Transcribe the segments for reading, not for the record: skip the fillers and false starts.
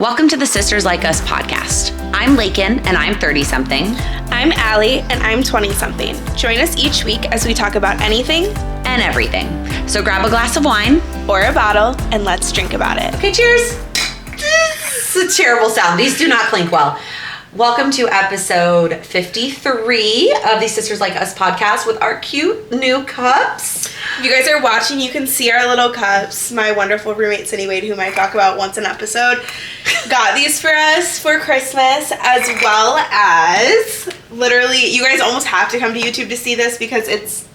Welcome to the Sisters Like Us podcast. I'm Lakin, and I'm 30-something. I'm Allie, and I'm 20-something. Join us each week as we talk about anything and everything. So grab a glass of wine or a bottle, and let's drink about it. Okay, cheers. This is a terrible sound. These do not clink well. Welcome to episode 53 of the Sisters Like Us podcast with our cute new cups. If you guys are watching, you can see our little cups. My wonderful roommate, Cindy Wade, whom I talk about once an episode, got these for us for Christmas, as well as, literally, you guys almost have to come to YouTube to see this because it's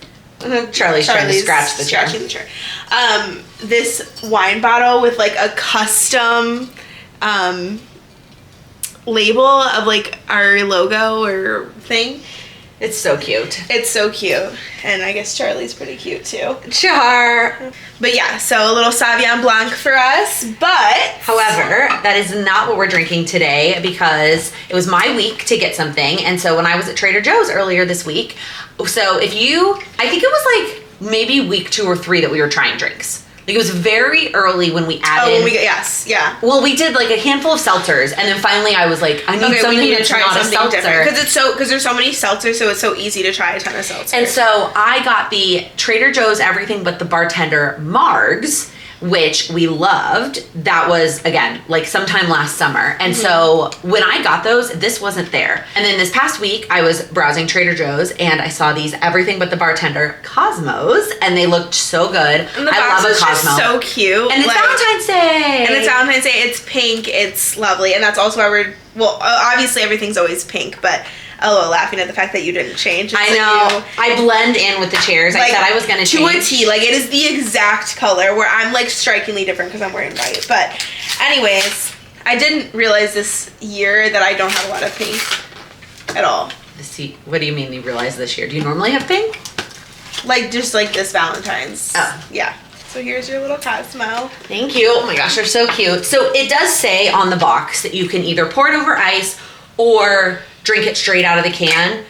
Charlie's trying to scratch the chair. Scratching the chair. This wine bottle with like a custom label of like our logo or thing. It's so cute. It's so cute. And I guess Charlie's pretty cute too. Char. But yeah, so a little Sauvignon Blanc for us, but... However, that is not what we're drinking today because it was my week to get something. And so when I was at Trader Joe's earlier this week, I think it was like maybe week 2 or 3 that we were trying drinks. Like it was very early when we added. Yes, yeah. Well, we did like a handful of seltzers, and then finally I was like, I need something that's not a seltzer. Because there's so many seltzers, so it's so easy to try a ton of seltzers. And so I got the Trader Joe's Everything But the Bartender Margs, which we loved. That was, again, like sometime last summer. And so when I got those, this wasn't there. And then this past week, I was browsing Trader Joe's and I saw these Everything But the Bartender Cosmos, and they looked so good. And the I love a Cosmo. Just so cute. And it's Valentine's Day. It's pink. It's lovely. And that's also why obviously everything's always pink, but LOL, laughing at the fact that you didn't change. I know. I blend in with the chairs. I said I was going to change. To a T. Like, it is the exact color where I'm, like, strikingly different because I'm wearing white. But anyways, I didn't realize this year that I don't have a lot of pink at all. What do you mean you realize this year? Do you normally have pink? Like, just like this Valentine's. Oh. Yeah. So here's your little Cosmo. Thank you. Oh my gosh, they're so cute. So it does say on the box that you can either pour it over ice or drink it straight out of the can.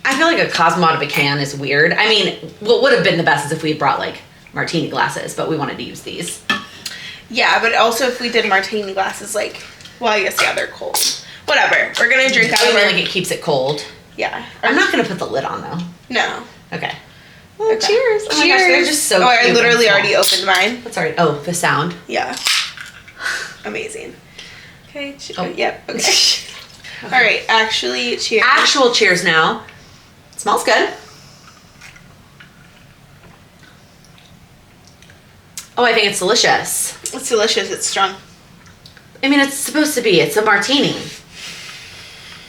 I feel like a Cosmo out of a can is weird. I mean, what would have been the best is if we had brought like martini glasses, but we wanted to use these. Yeah, but also if we did martini glasses, like, well, I guess, yeah, they're cold. Whatever. We're going to drink out of it. Like it keeps it cold. Yeah. I'm not going to put the lid on though. No. Okay. Oh, okay. Cheers. Oh my gosh, they're just so cute. I literally already opened mine. That's already, the sound. Yeah. Amazing. Okay. Yep. Okay. Okay. All right, actually, cheers. Actual cheers now. It smells good. Oh, I think it's delicious. It's delicious. It's strong. I mean, it's supposed to be. It's a martini.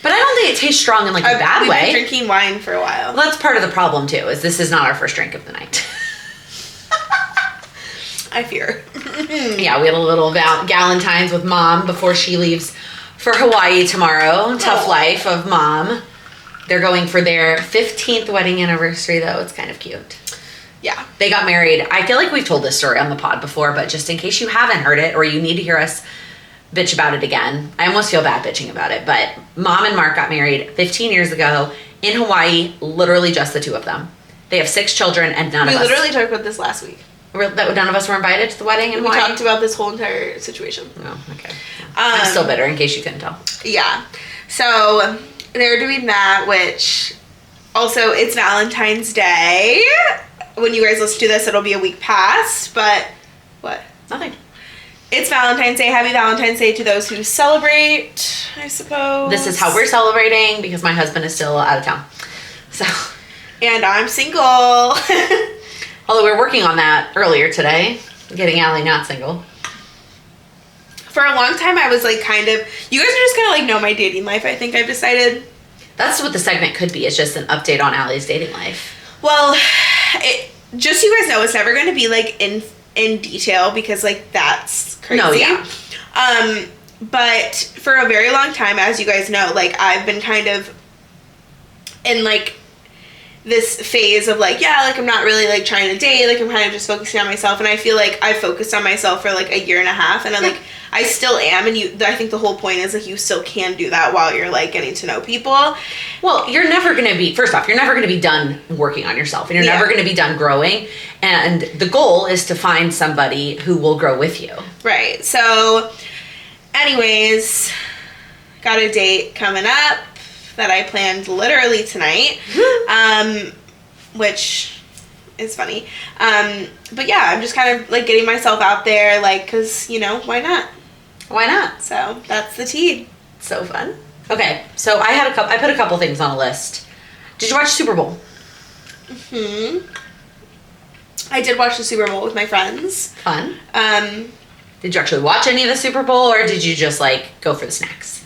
But I don't think it tastes strong in like a bad way. We've been drinking wine for a while. Well, that's part of the problem too, is this is not our first drink of the night. I fear. Yeah, we had a little Galentine's with Mom before she leaves for Hawaii tomorrow. Tough life of Mom. They're going for their 15th wedding anniversary, though. It's kind of cute. Yeah. They got married. I feel like we've told this story on the pod before, but just in case you haven't heard it or you need to hear us bitch about it again, I almost feel bad bitching about it, but Mom and Mark got married 15 years ago in Hawaii, literally just the two of them. They have 6 children and none of us. We literally talked about this last week. None of us were invited to the wedding in Hawaii? We talked about this whole entire situation. Oh, okay. I'm still bitter, in case you couldn't tell. Yeah. So, they're doing that, which... Also, it's Valentine's Day. When you guys listen to this, it'll be a week past, but... What? Nothing. It's Valentine's Day. Happy Valentine's Day to those who celebrate, I suppose. This is how we're celebrating, because my husband is still out of town. So... And I'm single. Although we were working on that earlier today, getting Allie not single. For a long time, I was like you guys are just gonna like know my dating life, I think I've decided. That's what the segment could be. It's just an update on Allie's dating life. Well, just so you guys know, it's never gonna be like in detail because like that's crazy. No, yeah. But for a very long time, as you guys know, like I've been kind of in like this phase of like, yeah, like I'm not really like trying to date, like I'm kind of just focusing on myself, and I feel like I focused on myself for like a year and a half, and like I still am, and I think the whole point is like you still can do that while you're like getting to know people. Well, you're never going to be, first off, you're never going to be done working on yourself, and you're never going to be done growing, and the goal is to find somebody who will grow with you. Right. So anyways, got a date coming up that I planned literally tonight, which is funny. But yeah, I'm just kind of like getting myself out there, like, because, you know, why not? Why not? So that's the tea. So fun. Okay, so I put a couple things on a list. Did you watch Super Bowl? I did watch the Super Bowl with my friends. Fun. Did you actually watch any of the Super Bowl, or did you just like go for the snacks?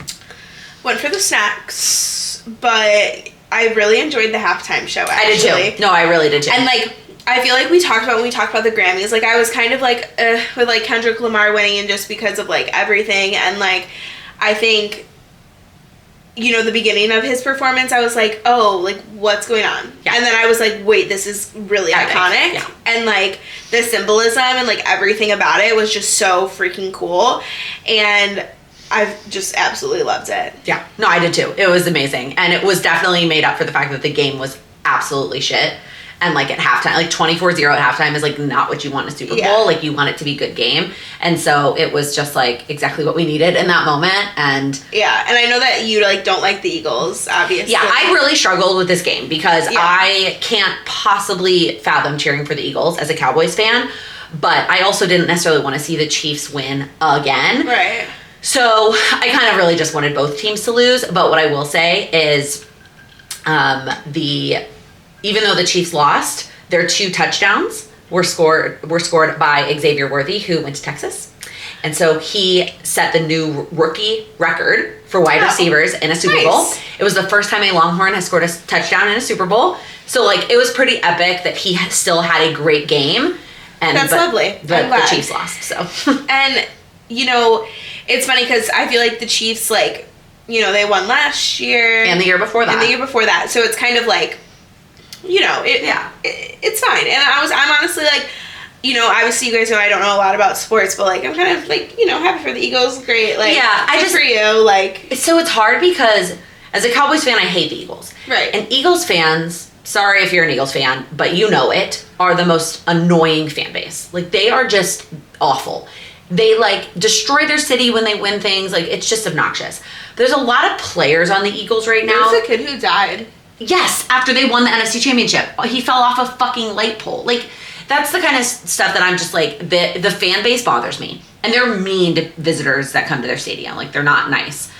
Went for the snacks, but I really enjoyed the halftime show, actually. I did too. No, I really did too. And like, I feel like when we talked about the Grammys, like I was kind of like with like Kendrick Lamar winning, and just because of like everything, and like I think, you know, the beginning of his performance, I was like, oh, like what's going on? Yeah. And then I was like, wait, this is really iconic. Yeah. And like the symbolism and like everything about it was just so freaking cool, and I've just absolutely loved it. Yeah. No, I did too. It was amazing. And it was definitely made up for the fact that the game was absolutely shit. And like at halftime, like 24-0 at halftime is like not what you want in a Super Bowl. Yeah. Like you want it to be a good game. And so it was just like exactly what we needed in that moment. And yeah, and I know that you like don't like the Eagles, obviously. yeah, I really struggled with this game because Yeah. I can't possibly fathom cheering for the Eagles as a Cowboys fan. But I also didn't necessarily want to see the Chiefs win again. Right. So I kind of really just wanted both teams to lose. But what I will say is even though the Chiefs lost, their 2 touchdowns were scored by Xavier Worthy, who went to Texas. And so he set the new rookie record for wide receivers in a Super Bowl. It was the first time a Longhorn has scored a touchdown in a Super Bowl. So like it was pretty epic that he still had a great game. And That's lovely. But the Chiefs lost. So And you know, it's funny because I feel like the Chiefs, like, you know, they won last year and the year before that. So it's kind of like, you know, it's fine. And I'm honestly like, you know, obviously you guys know I don't know a lot about sports, but like I'm kind of like, you know, happy for the Eagles. Great. Like, yeah, good for you. Like, so it's hard because as a Cowboys fan, I hate the Eagles. Right. And Eagles fans, sorry if you're an Eagles fan, but you know it, are the most annoying fan base. Like they are just awful. They like destroy their city when they win things. Like it's just obnoxious. There's a lot of players on the Eagles right now. There's a kid who died. Yes, after they won the NFC Championship. He fell off a fucking light pole. Like, that's the kind of stuff that I'm just like, the fan base bothers me. And they're mean to visitors that come to their stadium. Like, they're not nice.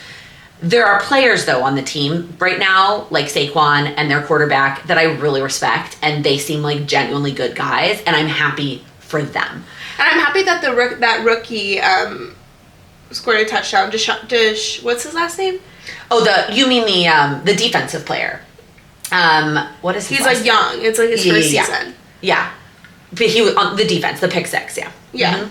There are players, though, on the team right now, like Saquon and their quarterback, that I really respect. And they seem like genuinely good guys. And I'm happy for them. And I'm happy that that rookie scored a touchdown. What's his last name? Oh, you mean the defensive player. What is his He's last like young. It's like his first season. Yeah. But he was on the defense, the pick 6, yeah. Yeah.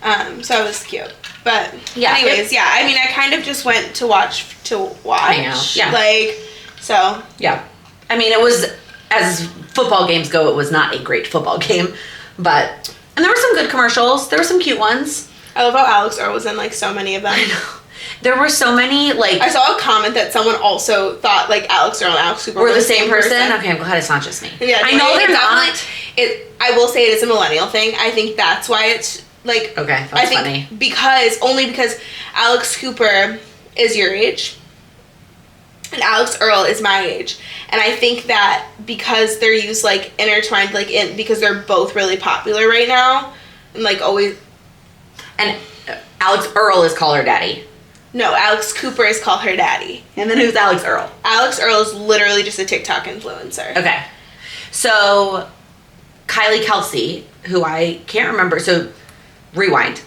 Mm-hmm. So it was cute. But yeah, anyways, yeah. I mean, I kind of just went to watch. I know. Yeah. Like, so. Yeah. I mean, it was, as football games go, it was not a great football game. But, and there were some good commercials. There were some cute ones. I love how Alex Earl was in like so many of them. I know. There were so many, like... I saw a comment that someone also thought, like, Alex Earl and Alex Cooper were the same person? Okay, I'm glad it's not just me. Yeah, I know they're not. I will say it is a millennial thing. I think that's why it's, like... Okay, that's funny. Because Alex Cooper is your age, and Alex Earl is my age. And I think that because they're used, like, intertwined, like, because they're both really popular right now, and, like, always... And Alex Earl is Call Her Daddy. No, Alex Cooper is Call Her Daddy. And then who's Alex Earl? Alex Earl is literally just a TikTok influencer. Okay. So, Kylie Kelsey, who I can't remember. So, rewind.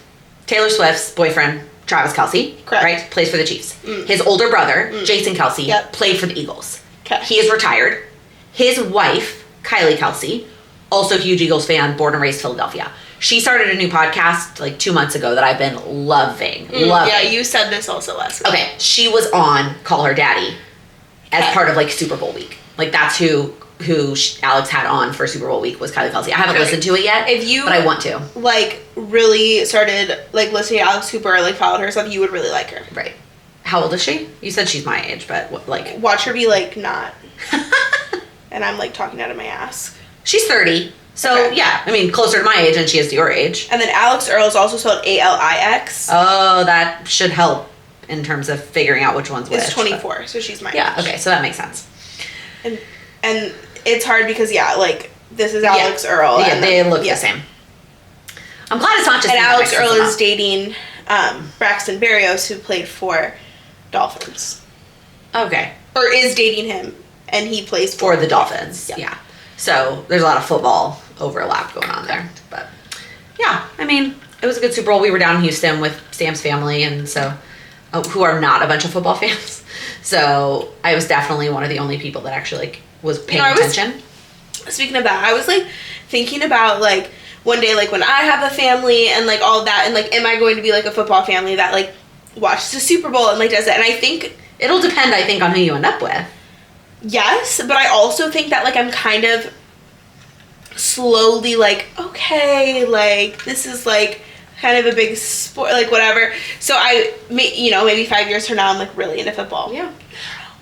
Taylor Swift's boyfriend, Travis Kelsey. Correct. Right? Plays for the Chiefs. His older brother, Jason Kelsey, Yep. played for the Eagles. Okay. He is retired. His wife, Kylie Kelsey, also a huge Eagles fan, born and raised Philadelphia. She started a new podcast like 2 months ago that I've been loving. Yeah, you said this also last week. Okay, she was on Call Her Daddy as part of like Super Bowl week. Like that's who Alex had on for Super Bowl week was Kylie Kelsey. I haven't listened to it yet, but I want to. Like really started like listening to Alex Cooper or like followed her stuff, you would really like her. Right. How old is she? You said she's my age, but watch her be like not. And I'm like talking out of my ass. She's 30. So, Okay. yeah, I mean, closer to my age than she is to your age. And then Alex Earl is also spelled Alix. Oh, that should help in terms of figuring out which one's which. Is 24, so she's my Yeah, age. okay, so that makes sense. And it's hard because, like, this is Alex Earl. Yeah, and they then, look the same. I'm glad it's not just And me that Alex mixes Earl them is up. dating Braxton Berrios, who played for Dolphins. Okay. Or is dating him, and he plays For the Dolphins, yeah. So there's a lot of football overlap going on there. But yeah, I mean, it was a good Super Bowl. We were down in Houston with Sam's family, and so who are not a bunch of football fans. So I was definitely one of the only people that actually like was paying attention. Speaking of that, I was like thinking about like one day, like when I have a family and like all of that, and like am I going to be like a football family that like watches the Super Bowl and like does it? And I think it'll depend, I think, on who you end up with. Yes, but I also think that like I'm kind of slowly like, okay, like this is like kind of a big sport, like whatever. So maybe 5 years from now I'm like really into football. Yeah.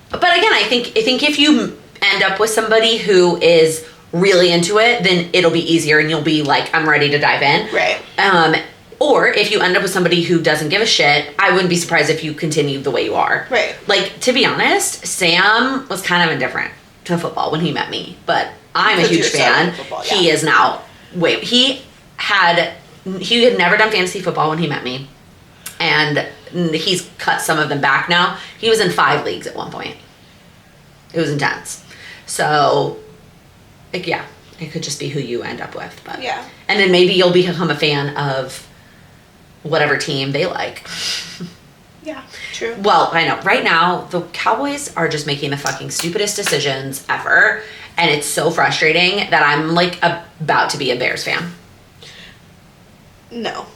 But again, I think if you end up with somebody who is really into it, then it'll be easier and you'll be like, I'm ready to dive in. Right. Or if you end up with somebody who doesn't give a shit, I wouldn't be surprised if you continue the way you are. Right. Like, to be honest, Sam was kind of indifferent to football when he met me, but I'm a huge fan. Football, yeah. He is now. He had never done fantasy football when he met me, and he's cut some of them back now. He was in 5 leagues at one point. It was intense. So, like, yeah, it could just be who you end up with. But yeah. And then maybe you'll become a fan of whatever team they like. Yeah, true. Well, I know. Right now, the Cowboys are just making the fucking stupidest decisions ever. And it's so frustrating that I'm, like, about to be a Bears fan. No.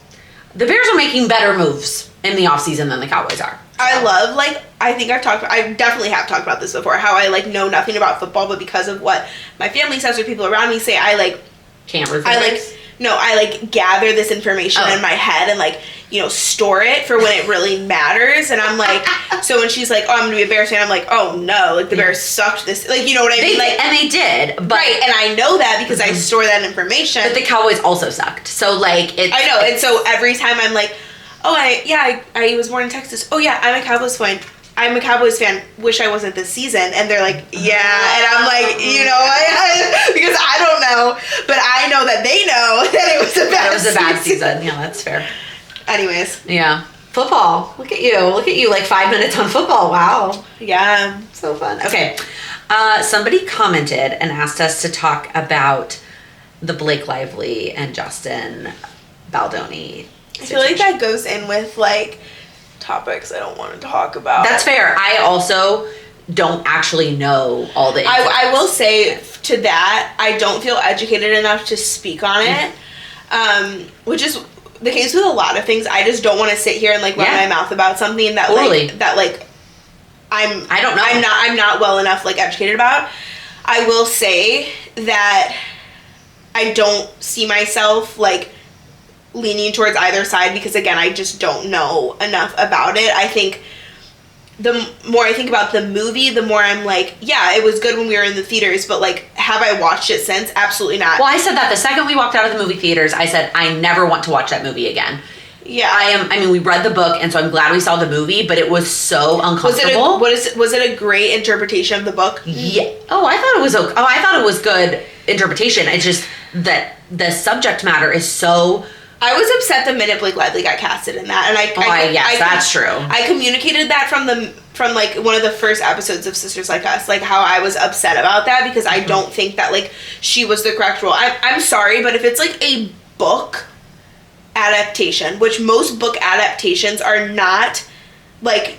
The Bears are making better moves in the offseason than the Cowboys are. So. I love, like, I definitely have talked about this before, how I, like, know nothing about football, but because of what my family says or people around me say, I, like... Can't root for the Bears? I, like, gather this information in my head and, like, store it for when it really matters. And I'm like, so when she's like, oh, I'm going to be a Bears fan, I'm like, oh, no. Like, the Bears sucked this. Like, you know what I mean? Like, and they did. But, right, and I know that because I store that information. But the Cowboys also sucked. So, like, it's... I know. And so every time I'm like, oh, I was born in Texas. Oh, yeah, I'm a Cowboys fan. Wish I wasn't this season. And they're like, yeah. And I'm like, because I don't know. But I know that they know that it was a bad season. Yeah, that's fair. Anyways. Yeah. Football. Look at you. Like 5 minutes on football. Wow. Yeah. So fun. Okay. Somebody commented and asked us to talk about the Blake Lively and Justin Baldoni situation. I feel like that goes in with, like, topics I don't want to talk about. That's fair. I also don't actually know all the insights. I will say to that, I don't feel educated enough to speak on it, which is the case with a lot of things. I just don't want to sit here and like run my mouth about something that I don't know. I'm not well enough like educated about. I will say that I don't see myself like leaning towards either side because again I just don't know enough about it. I think the more I think about the movie, the more I'm like, yeah, it was good when we were in the theaters, but like, have I watched it since? Absolutely not. Well, I said that the second we walked out of the movie theaters, I said I never want to watch that movie again. Yeah. We read the book, and so I'm glad we saw the movie, but it was so uncomfortable. Was it a great interpretation of the book? Yeah. I thought it was good interpretation. It's just that the subject matter is so... I was upset the minute Blake Lively got casted in that, and that's true. I communicated that from like one of the first episodes of Sisters Like Us, like how I was upset about that because I don't think that like she was the correct role. I'm sorry, but if it's like a book adaptation, which most book adaptations are not like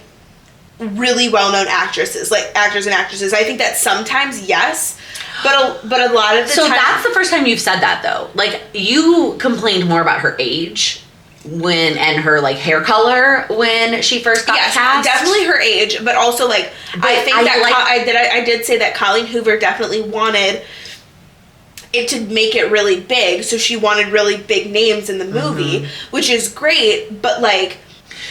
really well-known actors and actresses. I think that sometimes yes, but a lot of the time. So that's the first time you've said that though. Like you complained more about her age and her like hair color when she first got cast. Definitely her age, but also like I did say that Colleen Hoover definitely wanted it to make it really big, so she wanted really big names in the movie, which is great, but like.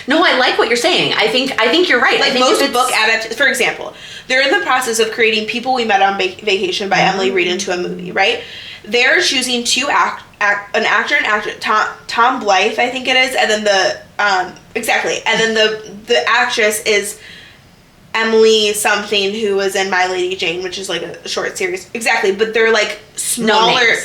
No, I like what you're saying. I think you're right. Like most book adaptations, for example, they're in the process of creating People We Met on Vacation by Emily Reed into a movie, right? they're choosing an actor and actress, Tom Blythe, I think it is, and then the actress is Emily something, who was in My Lady Jane, which is like a short series. Exactly, but they're like smaller,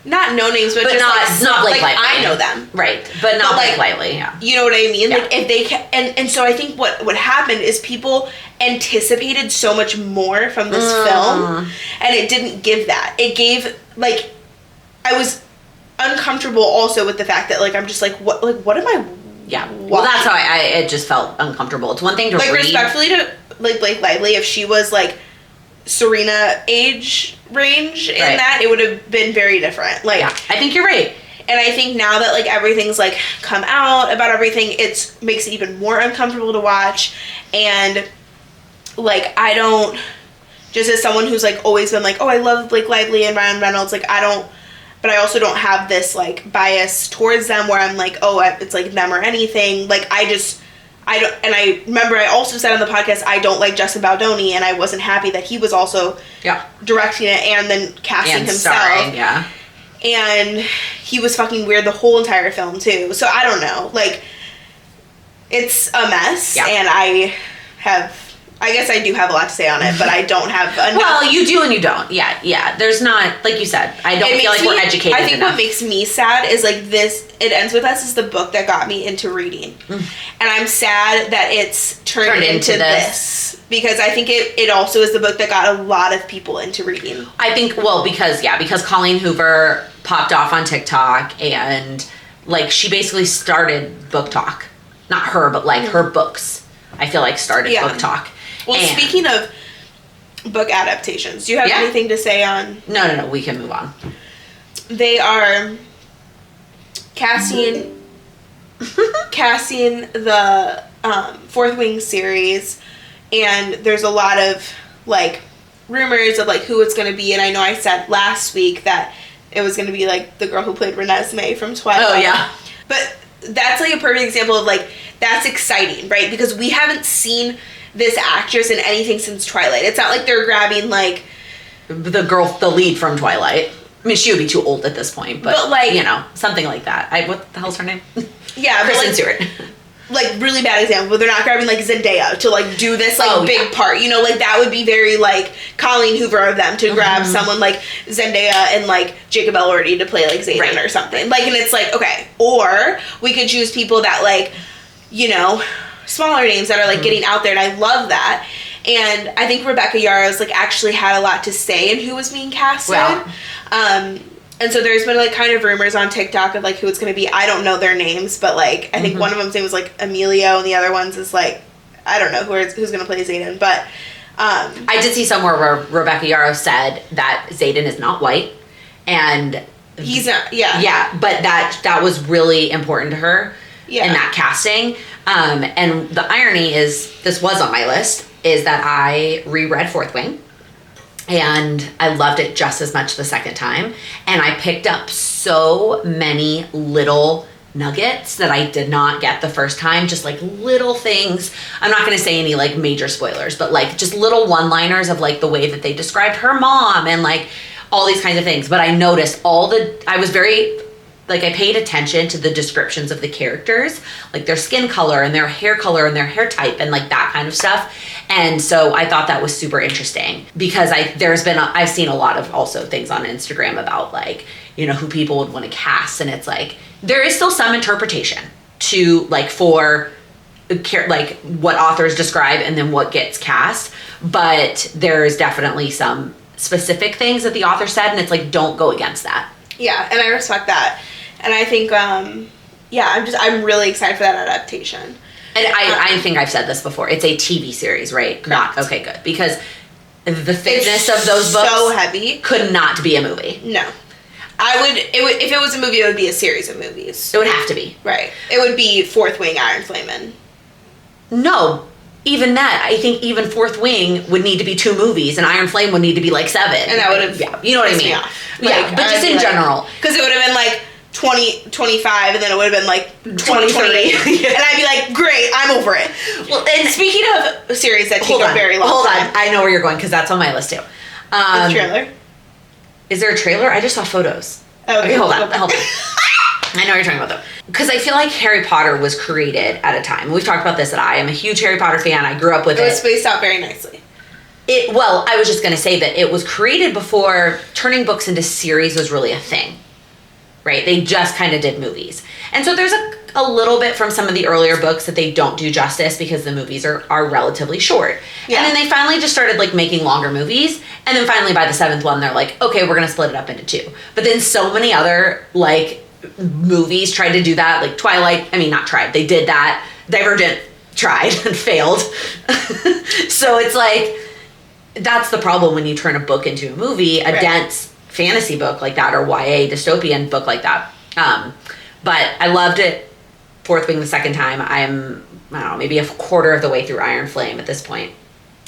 not no names, but just not Blake like Lively. I know them, right? But not Blake Lively. Yeah, you know what I mean. Yeah. Like if they and so I think what happened is people anticipated so much more from this film, and it didn't give that. It gave like I was uncomfortable also with the fact that like I'm just like what am I? Yeah. watching? Well, that's how it just felt uncomfortable. It's one thing to like read. Respectfully to like Blake Lively, if she was like Serena age range in that, it would have been very different. Like, yeah, I think you're right. And I think now that like everything's like come out about everything, it makes it even more uncomfortable to watch. And like I don't, just as someone who's like always been like, oh, I love Blake Lively and Ryan Reynolds, like I don't, but I also don't have this like bias towards them where I'm like, oh, it's like them or anything. Like I don't, and I remember I also said on the podcast I don't like Justin Baldoni, and I wasn't happy that he was also directing it and then casting and himself. Starring, yeah. And he was fucking weird the whole entire film too. So I don't know. Like, it's a mess, and I guess I do have a lot to say on it, but I don't have enough. Well, you do and you don't. Yeah. There's not, like you said, I don't feel like we're educated I think enough. what makes me sad is like this, It Ends With Us is the book that got me into reading. And I'm sad that it's turned into this. Because I think it also is the book that got a lot of people into reading. I think, well, because Colleen Hoover popped off on TikTok, and like she basically started book talk. Not her, but like her books, I feel like started book talk. Well, speaking of book adaptations, do you have anything to say on... No, we can move on. They are casting the Fourth Wing series, and there's a lot of like rumors of like who it's going to be. And I know I said last week that it was going to be like the girl who played Renesmee from Twilight. Oh yeah, but that's like a perfect example of like that's exciting, right? Because we haven't seen this actress in anything since Twilight. It's not like they're grabbing like the lead from Twilight. I mean, she would be too old at this point, but like, you know, something like that. What the hell's her name? Yeah, Kristen Stewart. Like, really bad example, but they're not grabbing like Zendaya to like do this like big part. You know, like that would be very like Colleen Hoover of them to grab someone like Zendaya and like Jacob Elordi to play like Zayden or something. Like, and it's like, okay, or we could choose people that like, you know, smaller names that are like getting out there, and I love that. And I think Rebecca Yarros like actually had a lot to say in who was being casted. Wow. And so there's been like kind of rumors on TikTok of like who it's going to be. I don't know their names, but like I think one of them's name was like Emilio, and the other one's is like I don't know who's going to play Zayden. But I did see somewhere where Rebecca Yarros said that Zayden is not white, and he's not. Yeah, but that was really important to her in that casting. And the irony is, this was on my list, is that I reread Fourth Wing. And I loved it just as much the second time. And I picked up so many little nuggets that I did not get the first time. Just like little things. I'm not going to say any like major spoilers, but like just little one-liners of like the way that they described her mom and like all these kinds of things. But I noticed I was very... Like, I paid attention to the descriptions of the characters, like their skin color and their hair color and their hair type and like that kind of stuff. And so I thought that was super interesting because I've seen a lot of also things on Instagram about like, you know, who people would want to cast. And it's like, there is still some interpretation to like for like what authors describe and then what gets cast. But there's definitely some specific things that the author said. And it's like, don't go against that. Yeah. And I respect that. And I think, I'm really excited for that adaptation. And I think I've said this before. It's a TV series, right? Correct. Okay, good. Because the thickness of those books so heavy could not be a movie. No. If it was a movie, it would be a series of movies. It would have to be. Right. It would be Fourth Wing, Iron Flamin'. No. Even that, I think even Fourth Wing would need to be 2 movies, and Iron Flame would need to be like 7. And that would have... Yeah, you know what I mean? Like, but just in general. Because it would have been like 25, and then it would have been like 2030. And I'd be like, great, I'm over it. Well, and speaking of series that take a very long time. Hold on, I know where you're going, because that's on my list too. The trailer? Is there a trailer? I just saw photos. Okay, hold on. I know what you're talking about though. Because I feel like Harry Potter was created at a time. We've talked about this, that I am a huge Harry Potter fan. I grew up with it. It was spaced out very nicely. Well, I was just going to say that it was created before turning books into series was really a thing. Right? They just kind of did movies. And so there's a little bit from some of the earlier books that they don't do justice because the movies are relatively short. Yeah. And then they finally just started like making longer movies. And then finally by the 7th one, they're like, okay, we're going to split it up into 2. But then so many other like movies tried to do that. Like Twilight, I mean, not tried. They did that. Divergent tried and failed. So it's like, that's the problem when you turn a book into a movie, a dense fantasy book like that or YA dystopian book like that. But I loved it. Fourth Wing the second time. I don't know, maybe a quarter of the way through Iron Flame at this point.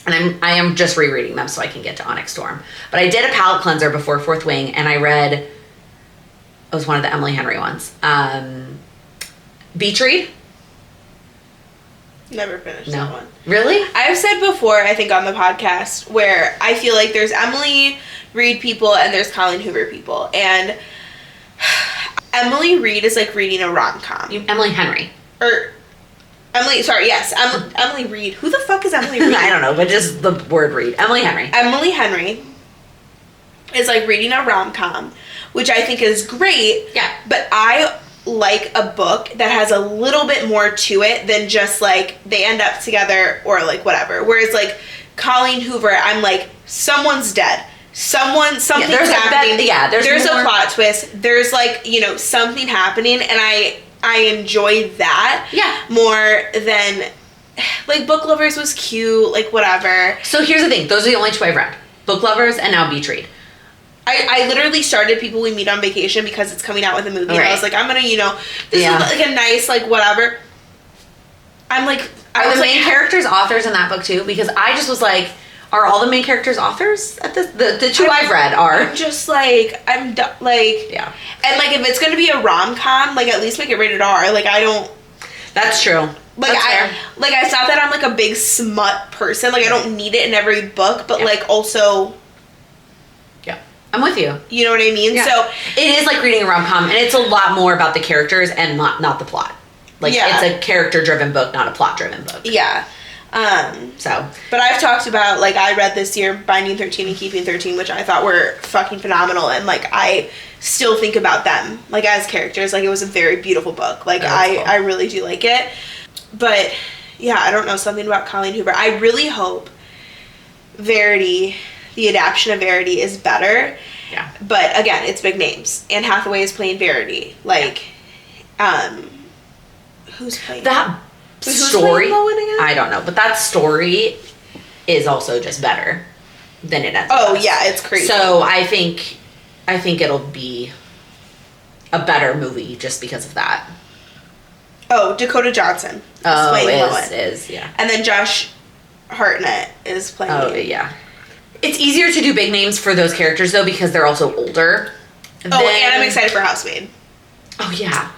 And I am just rereading them so I can get to Onyx Storm. But I did a palate cleanser before Fourth Wing and I read, it was one of the Emily Henry ones. Beach Read? Never finished that one. Really? I've said before, I think on the podcast, where I feel like there's Emily Read people and there's Colleen Hoover people. And Emily Read is like reading a rom-com. Emily Henry. Emily Read. Who the fuck is Emily Read? I don't know, but just the word read. Emily Henry. Emily Henry is like reading a rom-com, which I think is great. Yeah. But I like a book that has a little bit more to it than just like they end up together or like whatever. Whereas like Colleen Hoover, I'm like, someone's dead. Something's happening. There's a plot twist. There's like, something happening, and I enjoy that more than like Book Lovers was cute, like whatever. So here's the thing. Those are the only 2 I've read. Book Lovers and now Beach Read. I literally started People We Meet on Vacation because it's coming out with a movie. Right. And I was like, I'm going to, this is like a nice, like, whatever. I'm like... Are the main characters authors in that book, too? Because I just was like, are all the main characters authors? At the 2 I've read are. I'm just like, like... Yeah. And, like, if it's going to be a rom-com, like, at least make it rated R. Like, I don't... That's true. Like, it's not that I'm, like, a big smut person. Like, I don't need it in every book. But, like, also... I'm with you. You know what I mean? Yeah. So it is like reading a rom-com, and it's a lot more about the characters and not the plot. Like it's a character-driven book, not a plot-driven book. Yeah. But I've talked about, like, I read this year Binding 13 and Keeping 13, which I thought were fucking phenomenal, and like I still think about them like as characters. Like, it was a very beautiful book. Like, I really do like it. But yeah, I don't know, something about Colleen Hoover. I really hope Verity, the adaptation of Verity, is better. Yeah. But again, it's big names. Anne Hathaway is playing Verity. Like, who's playing that story? I don't know, but that story is also just better than it ends. Oh yeah, it's crazy. So I think it'll be a better movie just because of that. Oh, Dakota Johnson is playing Lois. Yeah. And then Josh Hartnett is playing. Oh yeah. It's easier to do big names for those characters, though, because they're also older. And I'm excited for Housemaid. Oh, yeah.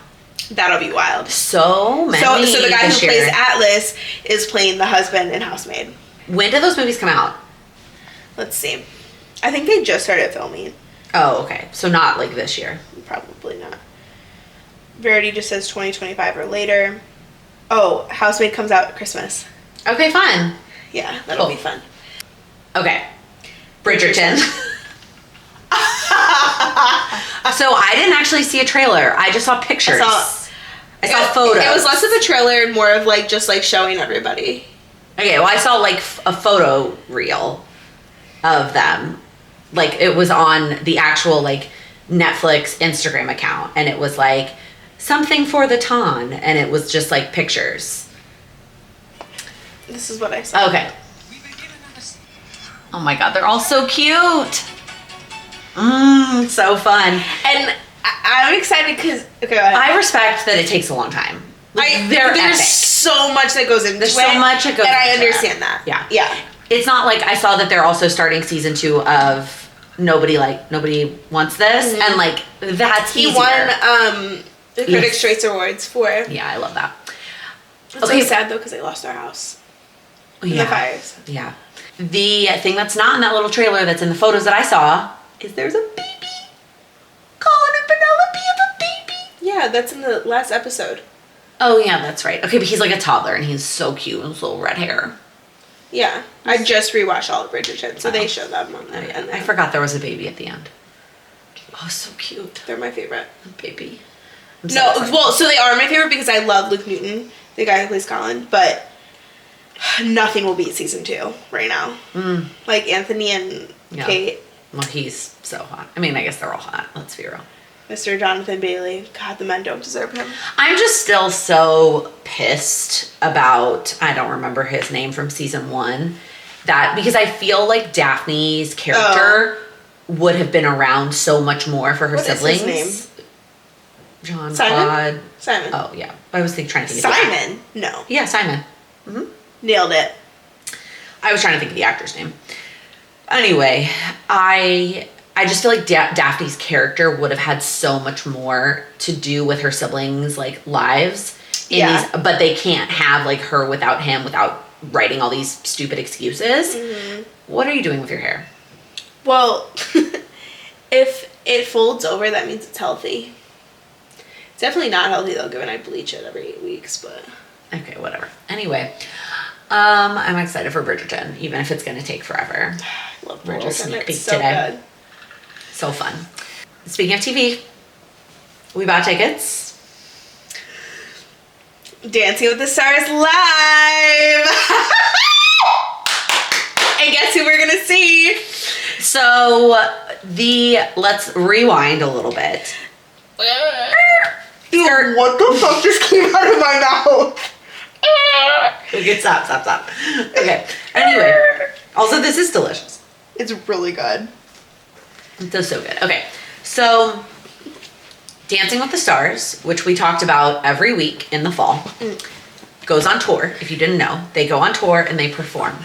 That'll be wild. So many. So the guy who plays Atlas is playing the husband in Housemaid. When did those movies come out? Let's see. I think they just started filming. Oh, okay. So not, like, this year. Probably not. Verity just says 2025 or later. Oh, Housemaid comes out at Christmas. Okay, fun. Yeah, that'll be fun. Okay. Bridgerton. So I didn't actually see a trailer. I just saw pictures. I saw photos. It was less of a trailer and more of like just like showing everybody. Okay, well I saw like a photo reel of them. Like it was on the actual like Netflix Instagram account, and it was like something for the ton, and it was just like pictures. This is what I saw. Okay. Oh my god, they're all so cute. So fun. And I'm excited because... Okay, go ahead. I respect that it takes a long time. There's epic. So much that goes into There's so much that goes into it. And I understand that. Yeah. Yeah. It's not like I saw that they're also starting season 2 of Nobody Wants This. Mm-hmm. And like, that's easier. He won the Critics' Choice Awards for... Yeah, I love that. It's so sad though because they lost their house. In the fires. Yeah. The thing that's not in that little trailer that's in the photos that I saw is there's a baby Yeah, that's in the last episode. Oh, yeah, that's right. Okay, but he's like a toddler, and he's so cute with his little red hair. Yeah. I just rewatched all of Bridgerton, so they show them on there. I forgot there was a baby at the end. Oh, so cute. They're my favorite. Baby. So they are my favorite because I love Luke Newton, the guy who plays Colin, but nothing will beat season 2 right now. Like Anthony and Kate. Well, he's so hot. I mean, I guess they're all hot. Let's be real. Mr. Jonathan Bailey. God, the men don't deserve him. I'm just still so pissed about, I don't remember his name from season 1, because I feel like Daphne's character would have been around so much more for her siblings. What is his name? John Simon? Claude. Simon. Oh, yeah. I was trying to think Simon? No. Yeah, Simon. Nailed it. I was trying to think of the actor's name. Anyway, I just feel like Daphne's character would have had so much more to do with her siblings' like lives. But they can't have like her without him, without writing all these stupid excuses. What are you doing with your hair? Well, if it folds over, that means it's healthy. It's definitely not healthy though, given I bleach it every 8 weeks, but... Okay, whatever. Anyway, I'm excited for Bridgerton, even if it's going to take forever. I love We're just Bridgerton. sneak peek It's so today. good. So fun. Speaking of TV, we bought tickets. Dancing with the Stars live! And guess who we're gonna see? So, let's rewind a little bit. What the fuck just came out of my mouth? Okay, stop. Okay, anyway. Also, this is delicious. It's really good. It's so good. Okay, so Dancing with the Stars, which we talked about every week in the fall, goes on tour. If you didn't know, they go on tour and they perform.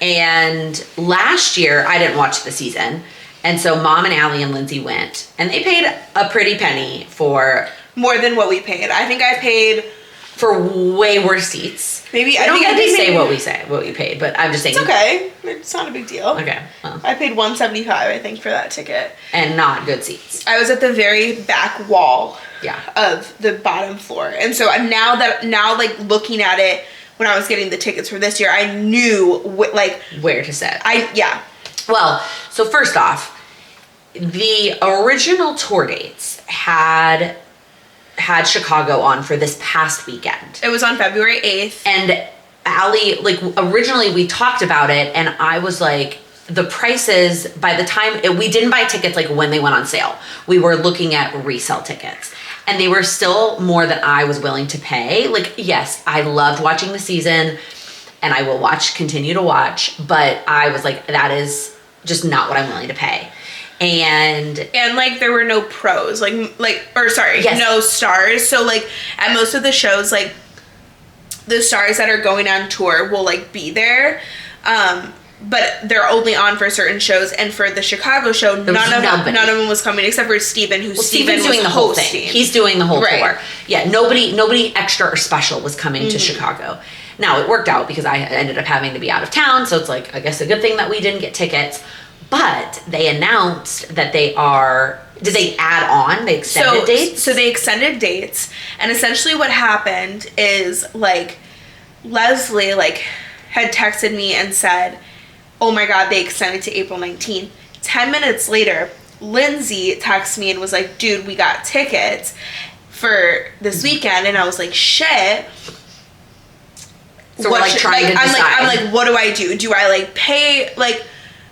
And last year, I didn't watch the season. And so Mom and Allie and Lindsay went. And they paid a pretty penny for... More than what we paid. I think I paid... For way worse seats. Maybe... I don't think I did say what we paid, but I'm just saying... It's okay. It's not a big deal. Okay. Well. I paid $175, I think, for that ticket. And not good seats. I was at the very back wall of the bottom floor. And so now like looking at it, when I was getting the tickets for this year, I knew where to sit. Well, so first off, the original tour dates had Chicago on for this past weekend. It was on February 8th. And Allie, originally we talked about it, and I was like, the prices, by the time, we didn't buy tickets when they went on sale. We were looking at resale tickets. And they were still more than I was willing to pay. Yes, I loved watching the season, and I will continue to watch, but I was like, that is just not what I'm willing to pay. And there were no pros, no stars. So at most of the shows, the stars that are going on tour will be there. But they're only on for certain shows, and for the Chicago show, none of them was coming except for Steven, Steven's doing the whole thing. He's doing the whole tour. Yeah, nobody extra or special was coming to Chicago. Now it worked out because I ended up having to be out of town, so it's I guess a good thing that we didn't get tickets. But they announced that they are... Did they add on? They extended dates? So they extended dates, and essentially what happened is, Leslie, had texted me and said, oh my God, they extended to April 19th. 10 minutes later, Lindsay texted me and was like, dude, we got tickets for this weekend. And I was like, shit. So we're trying to decide. I'm like, what do I do? Do I pay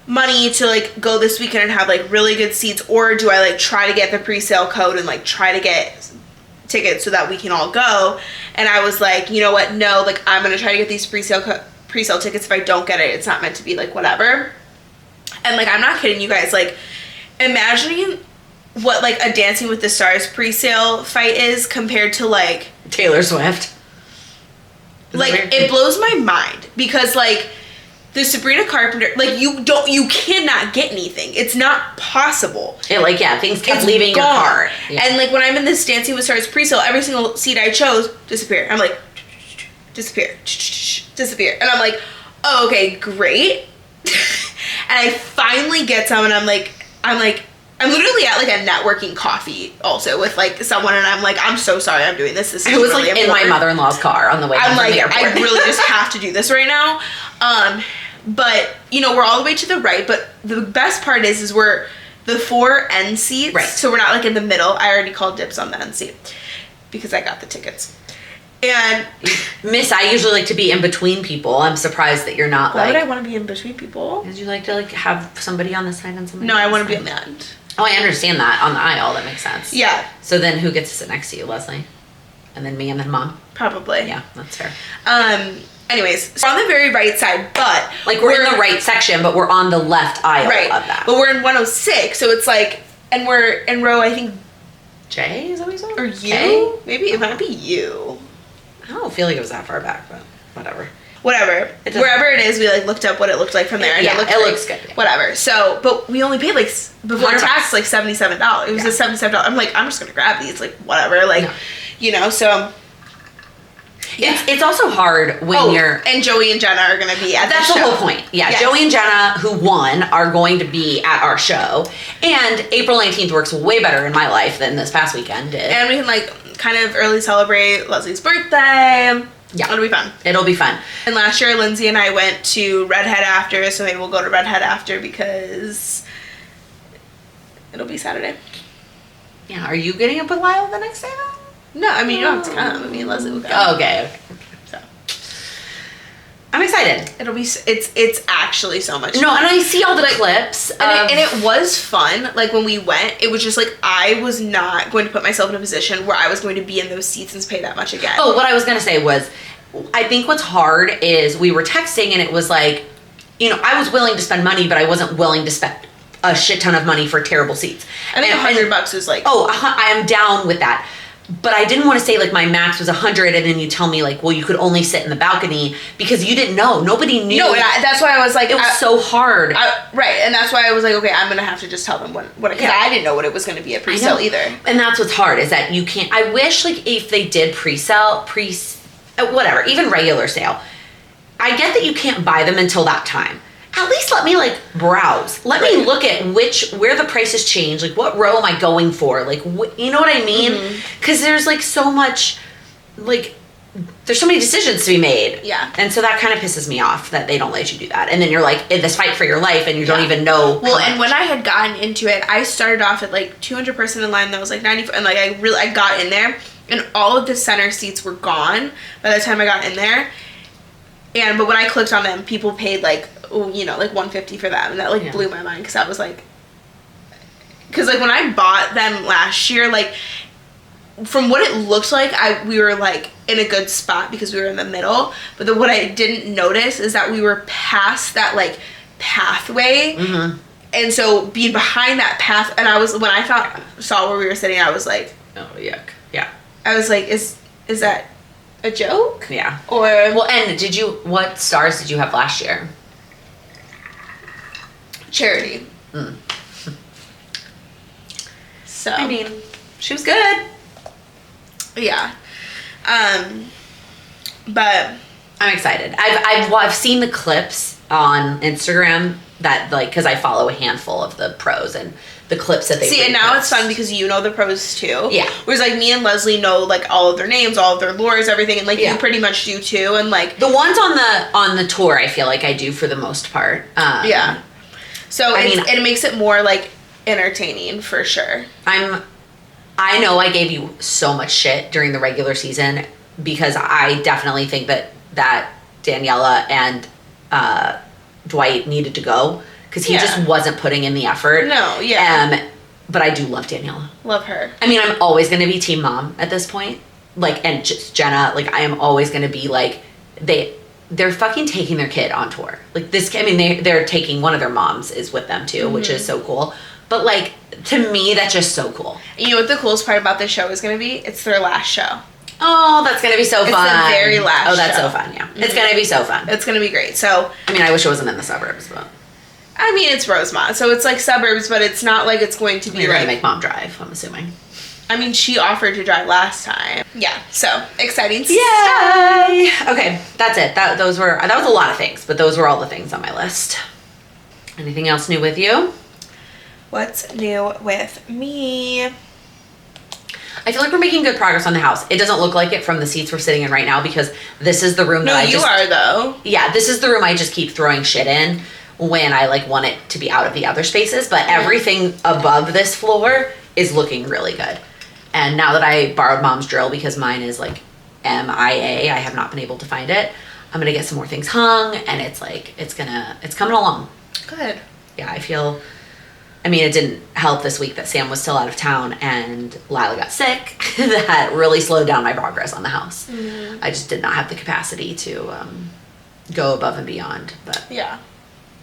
money to go this weekend and have really good seats, or do I try to get the pre-sale code and try to get tickets so that we can all go? And I was like, you know what? No, I'm gonna try to get these pre-sale tickets. If I don't get it, it's not meant to be whatever. And I'm not kidding you guys. Imagining what a Dancing with the Stars pre-sale fight is compared to Taylor Swift. It blows my mind because the Sabrina Carpenter, you cannot get anything. It's not possible. Things kept leaving your cart. Yeah. And when I'm in this Dancing with Stars pre-sale, every single seat I chose disappear. I'm like, disappear. And I'm like, oh, okay, great. And I finally get some, and I'm like, I'm literally at like a networking coffee also with like someone, and I'm like, I'm so sorry I'm doing this. This is It was really like important. in my mother-in-law's car on the way I'm home from like, the airport. I really just have to do this right now. But you know, we're all the way to the right, but the best part is we're the 4 end seats. Right. So we're not like in the middle. I already called dibs on the end seat because I got the tickets. And Miss, I usually like to be in between people. I'm surprised that you're not why like. would I want to be in between people? Would you like to like have somebody on the side and somebody? No, on I the want to be side? on the end. Oh, I understand that on the aisle. That makes sense. Yeah, So then, who gets to sit next to you, Leslie? And then me, and then mom. probably. Yeah, that's fair. Anyways, so we're on the very right side, but Like we're in the right section, but we're on the left aisle right of that. But we're in 106, so it's like, and we're in row, I think, Jay, is that what you said? or you? K? Maybe it might be you. I don't feel like it was that far back, but whatever. Whatever. It doesn't Wherever it is, we like looked up what it looked like from there. And Yeah, looked it like, looks good, yeah. Whatever. So, but we only paid like before $100. tax like $77. It was Yeah. a $77. I'm like, I'm just gonna grab these, like whatever, like, No. you know. So yeah. It's also hard when you're. and Joey and Jenna are gonna be at That's the the show. whole point. Yeah, Yes. Joey and Jenna, who won, are going to be at our show. And April 19th works way better in my life than this past weekend did. And we can like kind of early celebrate Leslie's birthday. Yeah. It'll be fun. It'll be fun. And last year, Lindsay and I went to Redhead after, so maybe we'll go to Redhead after because it'll be Saturday. Yeah, are you getting up with Lyle the next day though? No, I mean, you don't have to come. Me and Leslie will go. Oh, okay. So I'm excited. it'll be, it's actually so much No, fun. and I see all the clips. And it was fun. Like when we went, it was just like I was not going to put myself in a position where I was going to be in those seats and pay that much again. Oh, what I was gonna say was, I think what's hard is we were texting and it was like, you know, I was willing to spend money, but I wasn't willing to spend a shit ton of money for terrible seats. I think And- $100 is like, Oh, I am down with that. But I didn't want to say like my max was 100 and then you tell me like, well, you could only sit in the balcony because you didn't know. Nobody knew. no, and that's why I was like, it was so hard. right, and that's why I was like, okay, I'm gonna have to just tell them what because Yeah. I didn't know what it was gonna be at I pre-sale know. either. And that's what's hard is that you can't. I wish like if they did pre-sale, whatever, even regular sale. I get that you can't buy them until that time. At least let me like browse. Let me Right. look at where the prices change. Like what row am I going for? Like you know what I mean? Because there's like so much, like there's so many decisions to be made. Yeah. And so that kind of pisses me off that they don't let you do that. And then you're like in this fight for your life and you don't Yeah. even know. Well, how and much. when I had gotten into it, I started off at like 200 person in line that was like 94, and like I got in there, and all of the center seats were gone by the time I got in there. But when I clicked on them, people paid like, you know, like $150 for them, and that like Yeah. blew my mind because I was like, because like when I bought them last year, like from what it looked like, we were like in a good spot because we were in the middle. But then what I didn't notice is that we were past that like pathway. Mhm. And so being behind that path, and when I saw where we were sitting, I was like, Oh yuck. Yeah. is that a joke? Yeah. Or Well, and what stars did you have last year? charity? Mm. So I mean, she was good. yeah, but I'm excited. I've seen the clips on Instagram that like because I follow a handful of the pros and the clips that they see, and now repost. it's fun because you know the pros too. Yeah. Whereas like me and Leslie know like all of their names, all of their lures, everything, and like Yeah. you pretty much do too. And like The ones on the tour, I feel like I do for the most part. yeah, so I mean- it makes it more like entertaining for sure. I know I gave you so much shit during the regular season because I definitely think that Daniela and Dwight needed to go because he Yeah. just wasn't putting in the effort. No, yeah. But I do love Daniela. Love her. I mean, I'm always going to be team mom at this point. Like, and just Jenna, like, I am always going to be like, they're fucking taking their kid on tour. Like this, I mean, they're taking one of their moms is with them too, which is so cool. But like, to me, that's just so cool. You know what the coolest part about this show is going to be? It's their last show. Oh, that's going to be so It's fun. the very last Oh, that's show. so fun, yeah. It's going to be so fun. It's going to be great. So, I mean, I wish it wasn't in the suburbs, but I mean, it's Rosemont. So it's like suburbs, but it's not like it's going to be you're going like, to make mom drive, I'm assuming. I mean, she offered to drive last time. Yeah. So, exciting stuff. Yay! Okay, that's it. That was a lot of things, but those were all the things on my list. Anything else new with you? What's new with me? I feel like we're making good progress on the house. It doesn't look like it from the seats we're sitting in right now because this is the room that you are though. Yeah, this is the room I just keep throwing shit in when I like want it to be out of the other spaces. But everything above this floor is looking really good. And now that I borrowed Mom's drill because mine is like MIA, I have not been able to find it. I'm gonna get some more things hung, and it's coming along. Good. Yeah, I mean, it didn't help this week that Sam was still out of town and Lila got sick. That really slowed down my progress on the house. Mm-hmm. I just did not have the capacity to go above and beyond. But yeah,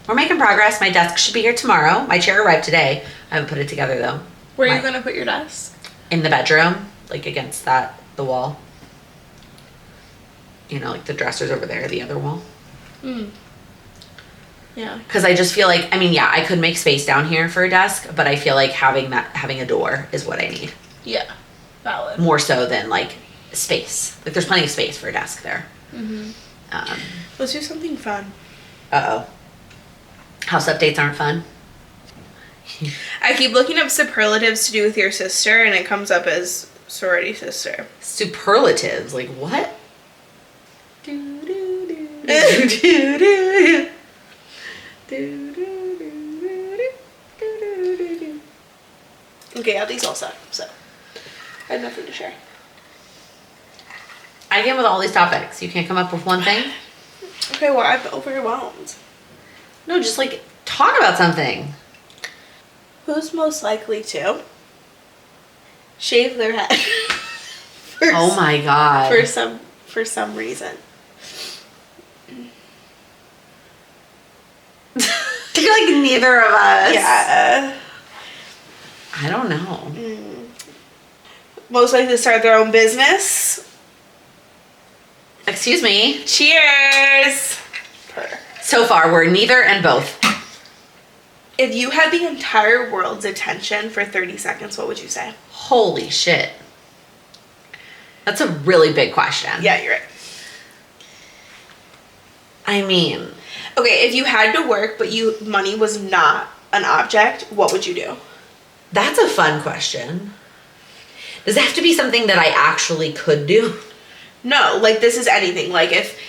we're making progress. My desk should be here tomorrow. My chair arrived today. I haven't put it together though. Where are you gonna put your desk? In the bedroom, like against the wall. You know, like the dresser's over there, the other wall. Mm. Yeah. Because I just feel like, I mean, yeah, I could make space down here for a desk, but I feel like having a door is what I need. Yeah. Valid. More so than like space. Like there's plenty of space for a desk there. Mm-hmm. Let's do something fun. Uh-oh. House updates aren't fun. I keep looking up superlatives to do with your sister, and it comes up as sorority sister. Superlatives? Like what? Okay, yeah, these all suck, so I have nothing to share. I came with all these topics. You can't come up with one thing? Okay, well, I'm overwhelmed. No, just like talk about something. Who's most likely to shave their head? Oh my god. For some reason. I feel like neither of us. Yeah. I don't know. Most likely to start their own business. Excuse me. Cheers. So far, we're neither and both. If you had the entire world's attention for 30 seconds, what would you say? Holy shit. That's a really big question. Yeah, you're right. I mean... Okay, if you had to work, but money was not an object, what would you do? That's a fun question. Does it have to be something that I actually could do? No, like this is anything. Like if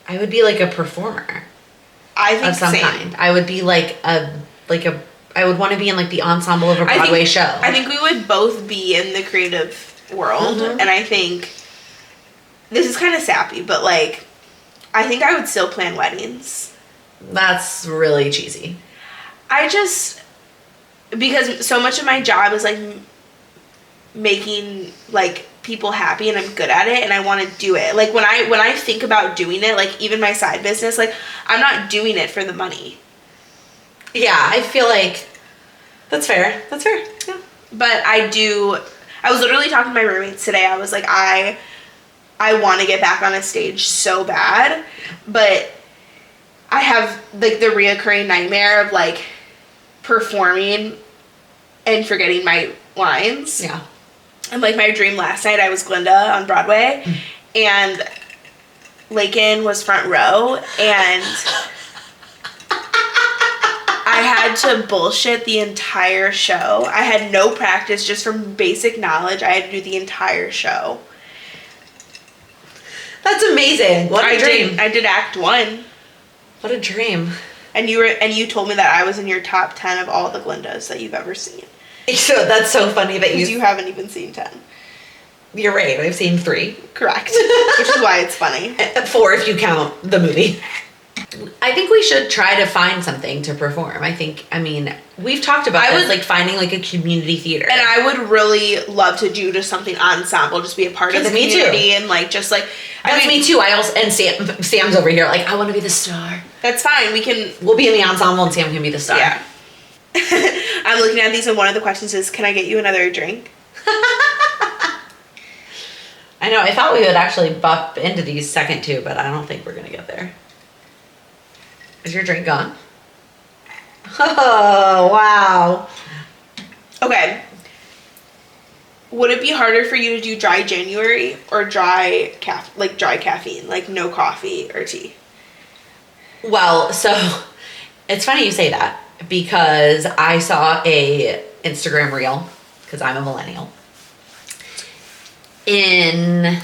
I would be like a performer. I think of some same. kind. I would be I would want to be in like the ensemble of a Broadway show. I think we would both be in the creative world, and I think this is kind of sappy, but like I think I would still plan weddings. That's really cheesy. Because so much of my job is like making like people happy, and I'm good at it, and I want to do it. Like when I think about doing it, like even my side business, like I'm not doing it for the money. Yeah, I feel like that's fair. That's fair. Yeah. But I was literally talking to my roommates today. I was like, I want to get back on a stage so bad, but I have like the reoccurring nightmare of like performing and forgetting my lines. Yeah. And like my dream last night, I was Glinda on Broadway, and Lakin was front row, and I had to bullshit the entire show. I had no practice, just from basic knowledge. I had to do the entire show. That's amazing. What a dream. I did act 1. What a dream. And you told me that I was in your top 10 of all the Glindas that you've ever seen. So that's so funny that you haven't even seen 10. You're right. I've seen 3. Correct. Which is why it's funny. 4 if you count the movie. I think we should try to find something to perform. I mean, we've talked about this, like finding like a community theater. And I would really love to do just something ensemble, just be a part of the community, and like just like that's me too. Sam's over here like I want to be the star. That's fine. We'll be in the ensemble and Sam can be the star. Yeah. I'm looking at these, and one of the questions is, can I get you another drink? I know. I thought we would actually bump into these second 2, but I don't think we're gonna get there. Is your drink gone? Oh, wow. Okay. Would it be harder for you to do dry January or dry caffeine, like no coffee or tea? Well, so it's funny you say that because I saw a Instagram reel, because I'm a millennial, in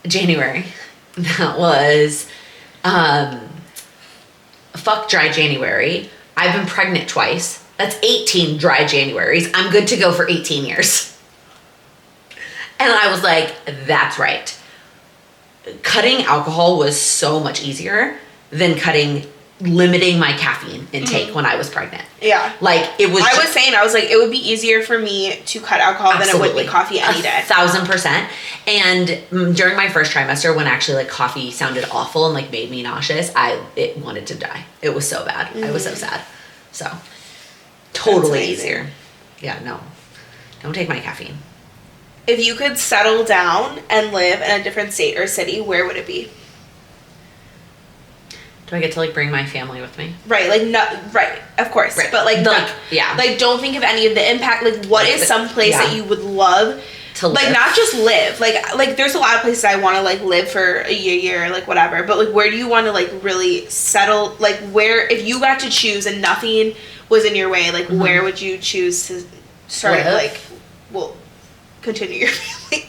January that was fuck dry January. I've been pregnant twice. That's 18 dry Januaries. I'm good to go for 18 years. And I was like, that's right. Cutting alcohol was so much easier than limiting my caffeine intake when I was pregnant. Yeah. Like, it was... I was like, it would be easier for me to cut alcohol than it would be coffee any day. 1,000%. And during my first trimester, when actually, like, coffee sounded awful and, like, made me nauseous, it wanted to die. It was so bad. I was so sad. So, totally easier. Yeah, no. Don't take my caffeine. If you could settle down and live in a different state or city, where would it be? Do I get to, like, bring my family with me? Right, like, right, of course. Right. But, like, like, don't think of any of the impact. Like, what is some place that you would love to live? Like, not just live. Like, there's a lot of places I want to, like, live for a year, like, whatever. But, like, where do you want to, like, really settle? Like, where, if you got to choose and nothing was in your way, like, where would you choose to start, like, continue your family?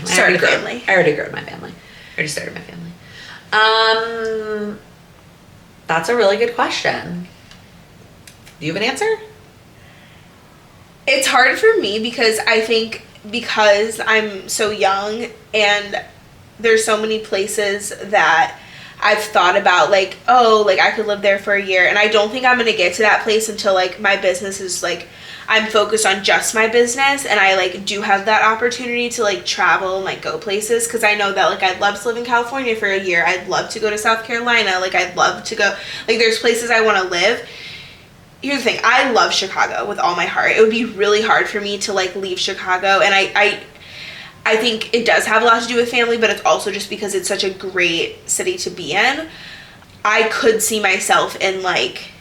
Start a family. I already grew my family. I already started my family. That's a really good question. Do you have an answer? It's hard for me because I think because I'm so young and there's so many places that I've thought about, like, oh, like, I could live there for a year. And I don't think I'm going to get to that place until, like, my business is, like, I'm focused on just my business, and I, like, do have that opportunity to, like, travel and, like, go places, because I know that, like, I'd love to live in California for a year. I'd love to go to South Carolina. Like, I'd love to go, like, there's places I want to live. Here's the thing. I love Chicago with all my heart. It would be really hard for me to, like, leave Chicago, and I think it does have a lot to do with family, but it's also just because it's such a great city to be in. I could see myself in, like,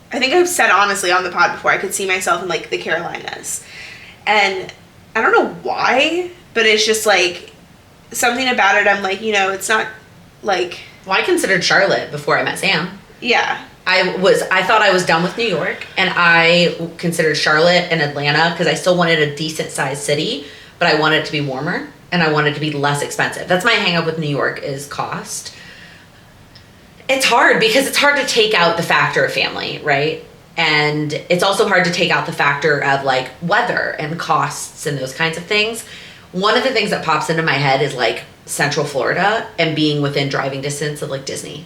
I think I've said honestly on the pod before, I could see myself in, like, the Carolinas. And I don't know why, but it's just, like, something about it, I'm like, you know, it's not, like... Well, I considered Charlotte before I met Sam. Yeah. I thought I was done with New York, and I considered Charlotte and Atlanta, because I still wanted a decent-sized city, but I wanted it to be warmer, and I wanted it to be less expensive. That's my hang-up with New York, is cost. It's hard because it's hard to take out the factor of family, right? And it's also hard to take out the factor of, like, weather and costs and those kinds of things. One of the things that pops into my head is, like, Central Florida and being within driving distance of, like, Disney.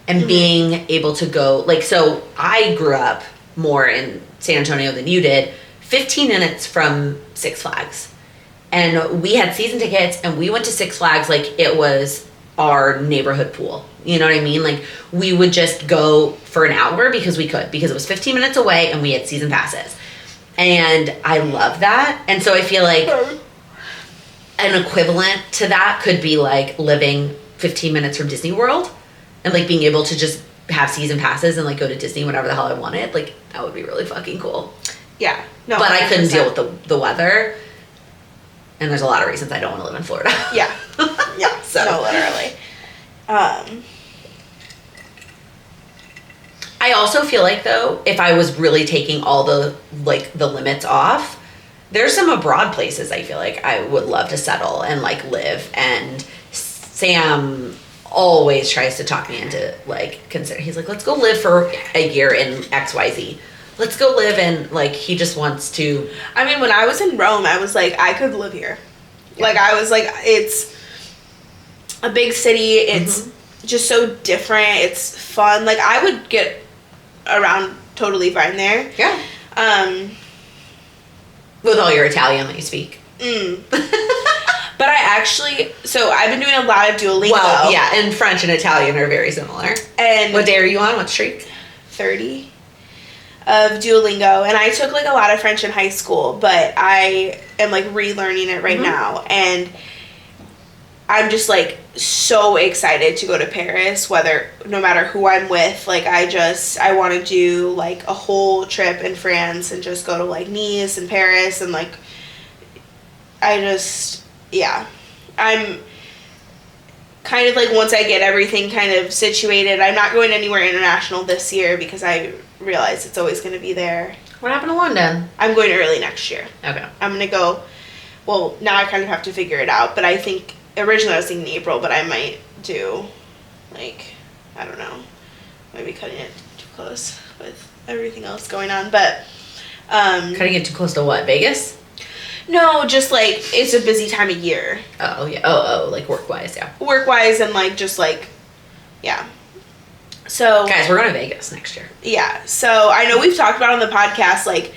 And being able to go, like, so I grew up more in San Antonio than you did, 15 minutes from Six Flags. And we had season tickets, and we went to Six Flags like it was our neighborhood pool. You know what I mean? Like, we would just go for an hour because we could, because it was 15 minutes away and we had season passes. And I love that. And so I feel like an equivalent to that could be, like, living 15 minutes from Disney World and, like, being able to just have season passes and, like, go to Disney whenever the hell I wanted. Like, that would be really fucking cool. Yeah. No, but I couldn't deal with the weather. And there's a lot of reasons I don't want to live in Florida. Yeah. Yeah. So. No, literally. I also feel like, though, if I was really taking all the limits off, there's some abroad places I feel like I would love to settle and, like, live. And Sam always tries to talk me into, like, he's like, let's go live for a year in XYZ. Let's go live in, like, he just wants to. I mean, when I was in Rome, I was like, I could live here. Yeah. Like, I was like, it's a big city. It's just so different. It's fun. Like, I would get around totally fine there. Yeah. With all your Italian that you speak. But I actually, so I've been doing a lot of Duolingo. Well, yeah, and French and Italian are very similar. And what day are you on? What streak? 30 of Duolingo. And I took, like, a lot of French in high school, but I am, like, relearning it right now. And I'm just, like, so excited to go to Paris, no matter who I'm with. Like, I want to do, like, a whole trip in France and just go to, like, Nice and Paris and, like, I'm kind of like once I get everything kind of situated, I'm not going anywhere international this year because I realize it's always going to be there. What happened to London? I'm going early next year. Okay. I'm going to go, well, now I kind of have to figure it out, but I think, originally I was thinking April, but I might do, like, I don't know, maybe cutting it too close with everything else going on, but... Cutting it too close to what, Vegas? No, just, like, it's a busy time of year. Oh, yeah. Oh, like work-wise, yeah. Work-wise and, like, just, like, yeah. So... Guys, we're going to Vegas next year. Yeah. So, I know we've talked about on the podcast, like,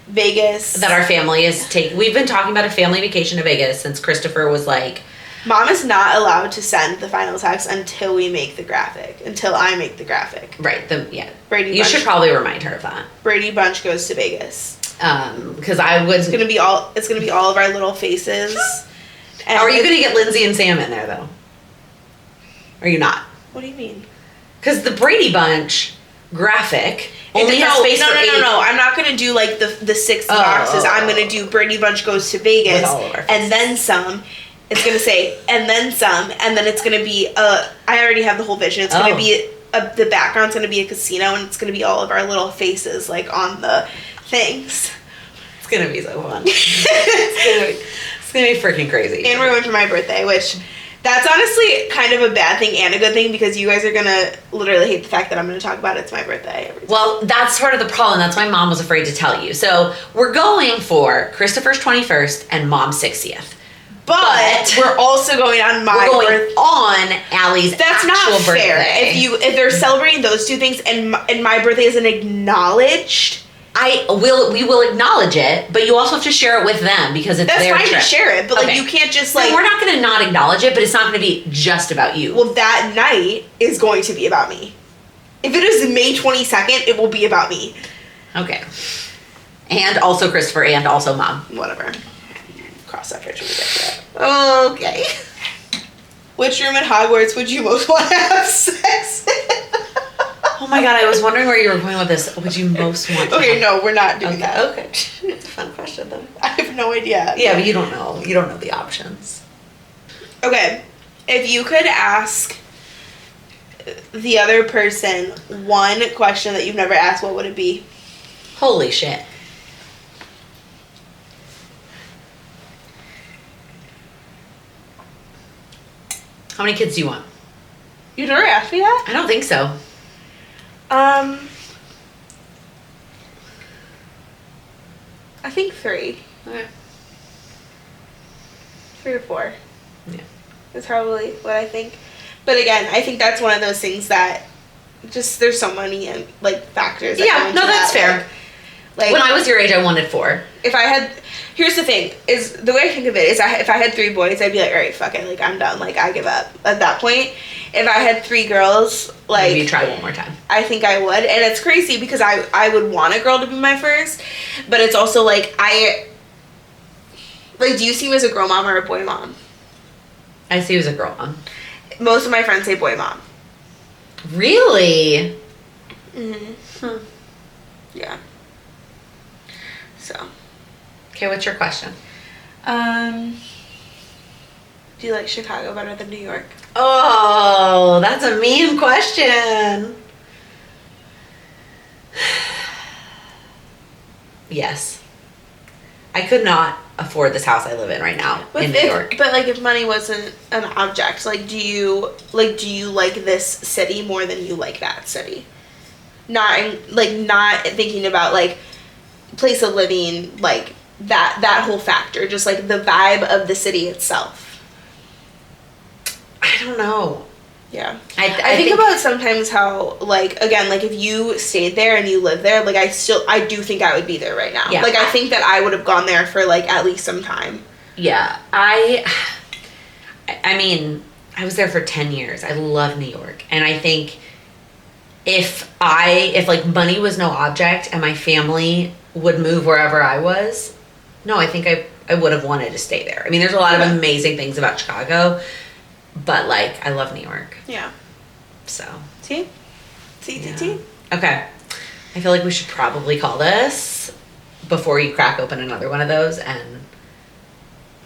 Vegas. That our family is taking... We've been talking about a family vacation to Vegas since Christopher was, like... Mom is not allowed to send the final text until we make the graphic. Until I make the graphic. Right. Yeah. Brady you Bunch, should probably remind her of that. Brady Bunch goes to Vegas. Because I would... It's gonna be all of our little faces. How are you going to get Lindsay and Sam in there, though? Are you not? What do you mean? Because the Brady Bunch graphic only has space for 8. No. I'm not gonna do like the 6 boxes. I'm gonna do Brady Bunch goes to Vegas, with all of our faces. and then some. It's gonna say and then some, and then it's gonna be I already have the whole vision. It's gonna be the background's gonna be a casino, and it's gonna be all of our little faces like on the things. It's gonna be so fun. It's gonna be freaking crazy. And we're going for my birthday, which that's honestly kind of a bad thing and a good thing because you guys are gonna literally hate the fact that I'm gonna talk about it's my birthday every time. Well, that's sort of the problem. That's why Mom was afraid to tell you. So we're going for Christopher's 21st and Mom's 60th. But we're also going on my birthday. On Allie's That's actual not fair. birthday. If they're celebrating those two things and my birthday isn't acknowledged, we will acknowledge it, but you also have to share it with them because it's their that's fine trip. to share it. But like you can't just like then we're not going to not acknowledge it, but it's not going to be just about you. Well, that night is going to be about me. If it is May 22nd, it will be about me. Okay. And also Christopher and also Mom. Whatever. Cross that bridge when we get to it. Okay. Which room in Hogwarts would you most want to have sex in? Oh my god, I was wondering where you were going with this. Would you most want to Okay, no, we're not doing that. Okay. It's a fun question though. I have no idea. Yeah, but you don't know. You don't know the options. Okay. If you could ask the other person one question that you've never asked, what would it be? Holy shit. How many kids do you want? You never asked me that? I don't think so. I think 3. Okay. 3 or 4. Yeah. Is probably what I think. But again, I think that's one of those things that just there's so many like factors. That go into that's fair. Like when I was your age, I wanted 4. If I had, here's the thing: is the way I think of it is, if I had 3 boys, I'd be like, all right, fuck it, like I'm done, like I give up at that point. If I had 3 girls, like maybe try one more time. I think I would, and it's crazy because I would want a girl to be my first, but it's also like do you see me as a girl mom or a boy mom? I see you as a girl mom. Most of my friends say boy mom. Really? Mm-hmm. Yeah. So. Okay, what's your question? Do you like Chicago better than New York? Oh, that's a mean question. Yes. I could not afford this house I live in right now in New York. But like if money wasn't an object, do you like this city more than you like that city? Not thinking about like place of living, like that whole factor, just like the vibe of the city itself. I don't know. Yeah. I think about sometimes how, like, again, like, if you stayed there and you lived there, like, I do think I would be there right now. Yeah. Like, I think that I would have gone there for, like, at least some time. Yeah. I mean, I was there for 10 years. I love New York. And I think if like, money was no object and my family would move wherever I was, no, I think I would have wanted to stay there. I mean, there's a lot of amazing things about Chicago, but, like, I love New York. Yeah. So. See? Okay. I feel like we should probably call this before you crack open another one of those and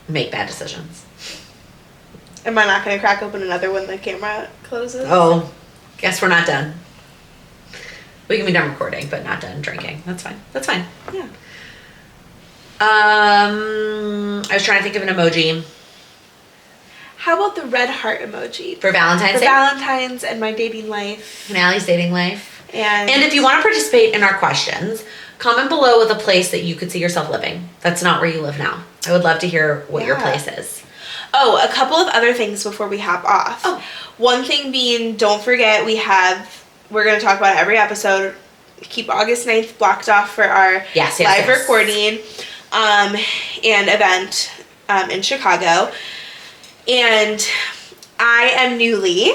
make bad decisions. Am I not going to crack open another when the camera closes? Oh, guess we're not done. We can be done recording, but not done drinking. That's fine. That's fine. Yeah. I was trying to think of an emoji. How about the red heart emoji? For Valentine's For Day? Valentine's and my dating life. And Allie's dating life. And if you want to participate in our questions, comment below with a place that you could see yourself living. That's not where you live now. I would love to hear what your place is. Oh, a couple of other things before we hop off. Oh. One thing being, don't forget we're going to talk about it every episode. Keep August 9th blocked off for our live recording and event in Chicago. And I am newly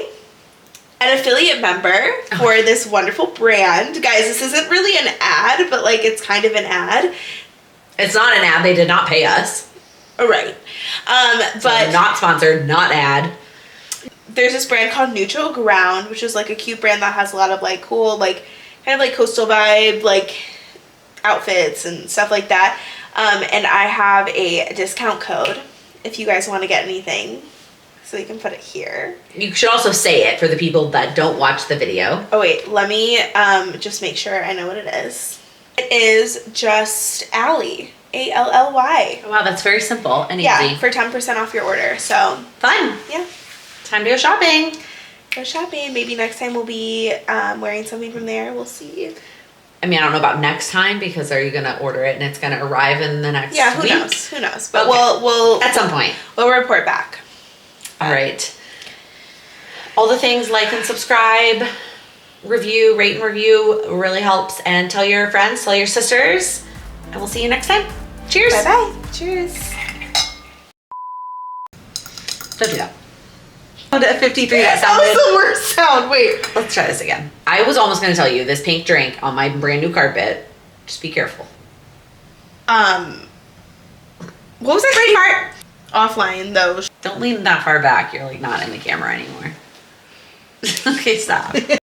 an affiliate member for this wonderful brand. Guys, this isn't really an ad, but like it's kind of an ad. It's not an ad. They did not pay us. Oh, right. But not sponsored, not ad. There's this brand called Neutral Ground, which is like a cute brand that has a lot of like cool, like kind of like coastal vibe, like outfits and stuff like that. And I have a discount code if you guys want to get anything. So you can put it here. You should also say it for the people that don't watch the video. Oh wait, let me just make sure I know what it is. It is just Allie. Ally. Wow, that's very simple and easy. Yeah, for 10% off your order. So fun. Yeah. Time to go shopping. Go shopping. Maybe next time we'll be wearing something from there. We'll see. I mean, I don't know about next time because are you going to order it and it's going to arrive in the next week? Who knows? Who knows? But okay. we'll at some point we'll report back. All right. All the things, like and subscribe, review, rate and review really helps. And tell your friends, tell your sisters, and we'll see you next time. Cheers. Bye-bye. Cheers. Don't do that. At 53, that was the worst sound. Wait. Let's try this again. I was almost going to tell you this pink drink on my brand new carpet. Just be careful. What was that great part? Offline, though. Don't lean that far back. You're like not in the camera anymore. Okay, stop.